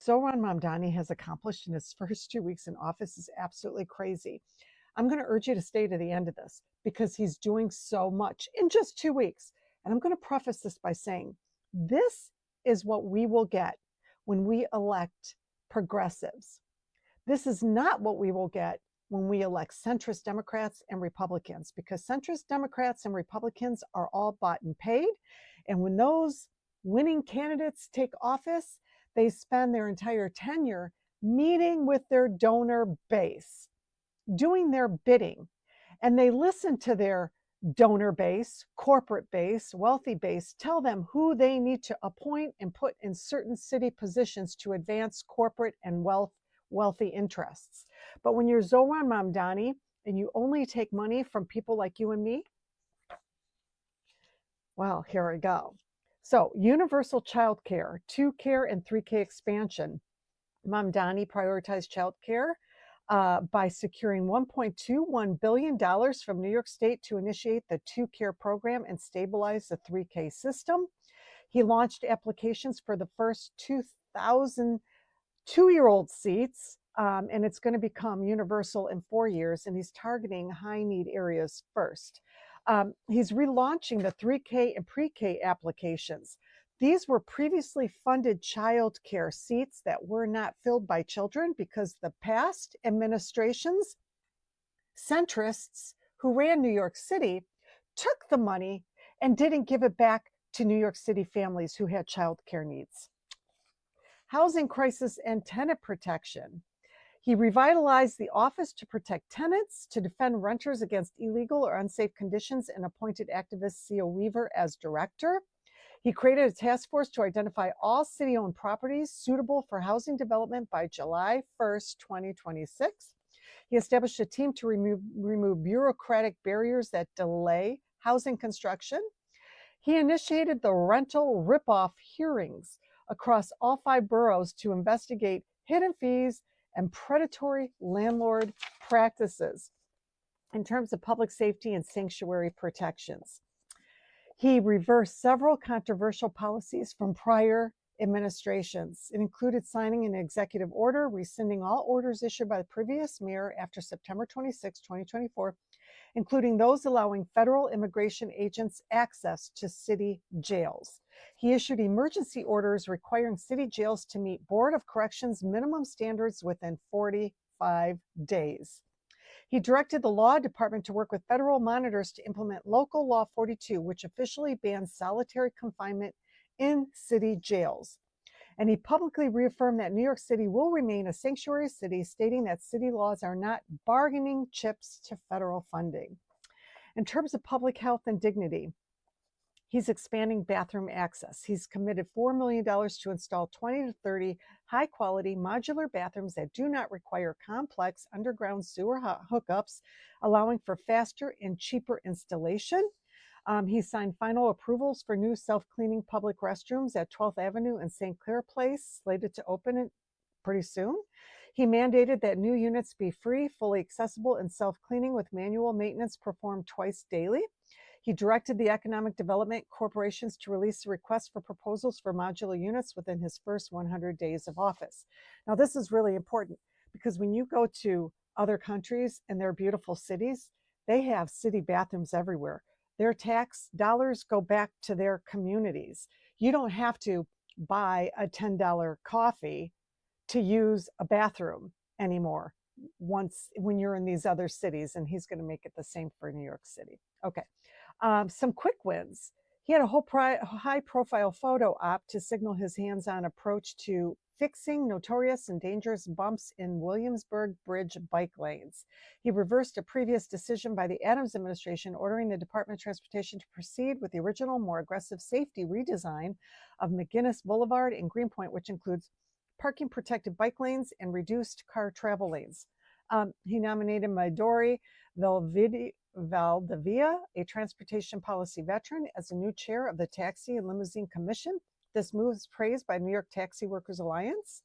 Zohran Mamdani has accomplished in his first 2 weeks in office is absolutely crazy. I'm going to urge you to stay to the end of this because he's doing so much in just 2 weeks. And I'm going to preface this by saying this is what we will get when we elect progressives. This is not what we will get when we elect centrist Democrats and Republicans, because centrist Democrats and Republicans are all bought and paid. And when those winning candidates take office, they spend their entire tenure meeting with their donor base, doing their bidding, and they listen to their donor base, corporate base, wealthy base, tell them who they need to appoint and put in certain city positions to advance corporate and wealthy interests. But when you're Zohran Mamdani and you only take money from people like you and me, well, here we go. So, universal child care, 2K and 3K expansion. Mamdani prioritized child care by securing $1.21 billion from New York State to initiate the 2K program and stabilize the 3K system. He launched applications for the first 2,000 2-year-old seats, and it's going to become universal in 4 years, and he's targeting high need areas first. He's relaunching the 3K and pre-K applications. These were previously funded child care seats that were not filled by children because the past administrations, centrists who ran New York City, took the money and didn't give it back to New York City families who had child care needs. Housing crisis and tenant protection. He revitalized the office to protect tenants, to defend renters against illegal or unsafe conditions, and appointed activist Theo Weaver as director. He created a task force to identify all city-owned properties suitable for housing development by July 1st, 2026. He established a team to remove bureaucratic barriers that delay housing construction. He initiated the rental ripoff hearings across all 5 boroughs to investigate hidden fees and predatory landlord practices in terms of public safety and sanctuary protections. He reversed several controversial policies from prior administrations. It included signing an executive order rescinding all orders issued by the previous mayor after September 26, 2024, including those allowing federal immigration agents access to city jails. He issued emergency orders requiring city jails to meet Board of Corrections minimum standards within 45 days. He directed the law department to work with federal monitors to implement Local Law 42, which officially bans solitary confinement in city jails. And he publicly reaffirmed that New York City will remain a sanctuary city, stating that city laws are not bargaining chips to federal funding. In terms of public health and dignity, he's expanding bathroom access. He's committed $4 million to install 20 to 30 high-quality modular bathrooms that do not require complex underground sewer hookups, allowing for faster and cheaper installation. He signed final approvals for new self-cleaning public restrooms at 12th Avenue and St. Clair Place, slated to open pretty soon. He mandated that new units be free, fully accessible, and self-cleaning with manual maintenance performed twice daily. He directed the Economic Development Corporations to release a request for proposals for modular units within his first 100 days of office. Now, this is really important because when you go to other countries and their beautiful cities, they have city bathrooms everywhere. Their tax dollars go back to their communities. You don't have to buy a $10 coffee to use a bathroom anymore when you're in these other cities, and he's going to make it the same for New York City. Okay. Some quick wins. He had a whole high-profile photo op to signal his hands-on approach to fixing notorious and dangerous bumps in Williamsburg Bridge bike lanes. He reversed a previous decision by the Adams administration ordering the Department of Transportation to proceed with the original, more aggressive safety redesign of McGinnis Boulevard in Greenpoint, which includes parking protected bike lanes and reduced car travel lanes. He nominated Midori Valdivia, a transportation policy veteran, as the new chair of the Taxi and Limousine Commission. This move is praised by New York Taxi Workers Alliance.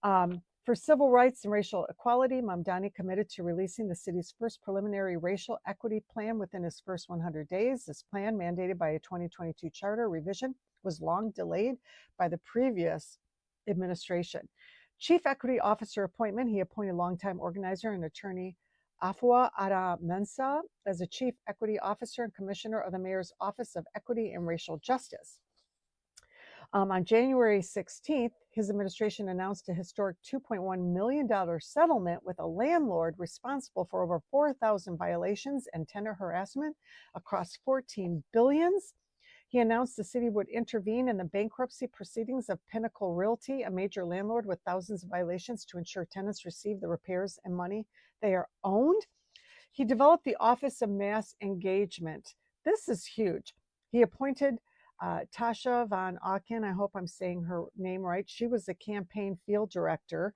For civil rights and racial equality, Mamdani committed to releasing the city's first preliminary racial equity plan within his first 100 days. This plan, mandated by a 2022 charter revision, was long delayed by the previous administration. Chief Equity Officer appointment, he appointed longtime organizer and attorney Afua Ada Mensah as a Chief Equity Officer and Commissioner of the Mayor's Office of Equity and Racial Justice. On January 16th, his administration announced a historic $2.1 million settlement with a landlord responsible for over 4,000 violations and tenant harassment across 14 billions. He announced the city would intervene in the bankruptcy proceedings of Pinnacle Realty, a major landlord with thousands of violations, to ensure tenants receive the repairs and money they are owed. He developed the Office of Mass Engagement. This is huge. He appointed Tasha Van Auken, I hope I'm saying her name right. She was the campaign field director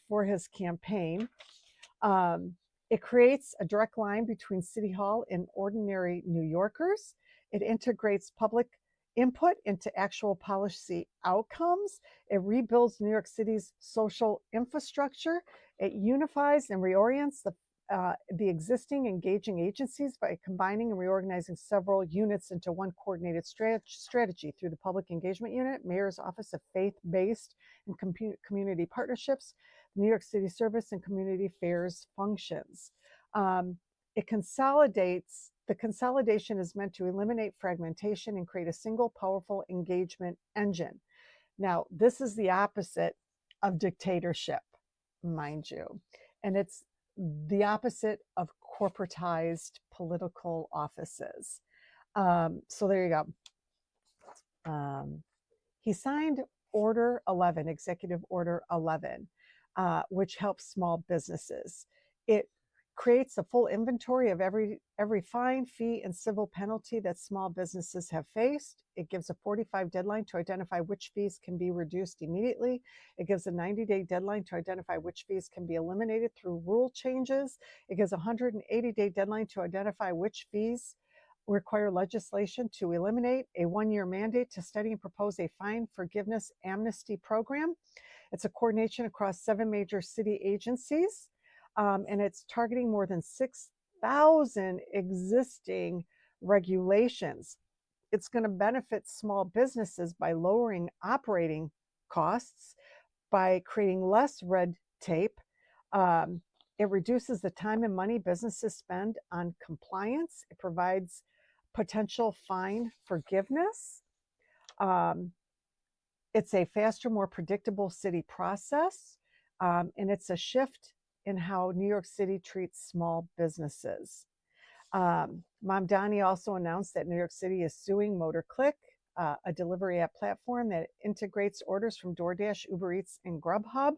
for his campaign. It creates a direct line between City Hall and ordinary New Yorkers. It integrates public input into actual policy outcomes. It rebuilds New York City's social infrastructure. It unifies and reorients the existing engaging agencies by combining and reorganizing several units into one coordinated strategy through the Public Engagement Unit, Mayor's Office of Faith-Based and Community Partnerships, New York City Service and Community Affairs functions. It consolidates. The consolidation is meant to eliminate fragmentation and create a single powerful engagement engine. Now, this is the opposite of dictatorship, mind you, and it's the opposite of corporatized political offices. So there you go. He signed Order 11, Executive Order 11, which helps small businesses. It creates a full inventory of every fine, fee, and civil penalty that small businesses have faced. It gives a 45 deadline to identify which fees can be reduced immediately. It gives a 90-day deadline to identify which fees can be eliminated through rule changes. It gives a 180-day deadline to identify which fees require legislation to eliminate, a 1-year mandate to study and propose a fine forgiveness amnesty program. It's a coordination across 7 major city agencies. And it's targeting more than 6,000 existing regulations. It's going to benefit small businesses by lowering operating costs, by creating less red tape. It reduces the time and money businesses spend on compliance. It provides potential fine forgiveness. It's a faster, more predictable city process. And it's a shift in how New York City treats small businesses. Mamdani also announced that New York City is suing MotorClick, a delivery app platform that integrates orders from DoorDash, Uber Eats, and Grubhub.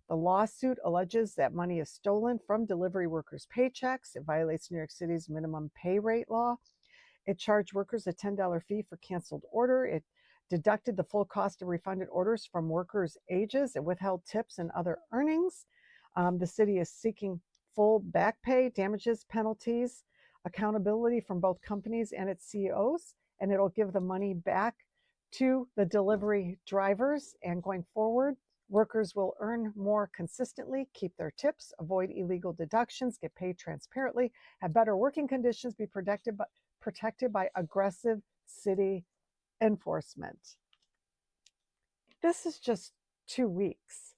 The lawsuit alleges that money is stolen from delivery workers' paychecks. It violates New York City's minimum pay rate law. It charged workers a $10 fee for canceled order. It deducted the full cost of refunded orders from workers' wages. It withheld tips and other earnings. The city is seeking full back pay, damages, penalties, accountability from both companies and its CEOs, and it'll give the money back to the delivery drivers. And going forward, workers will earn more consistently, keep their tips, avoid illegal deductions, get paid transparently, have better working conditions, be protected by aggressive city enforcement. This is just 2 weeks.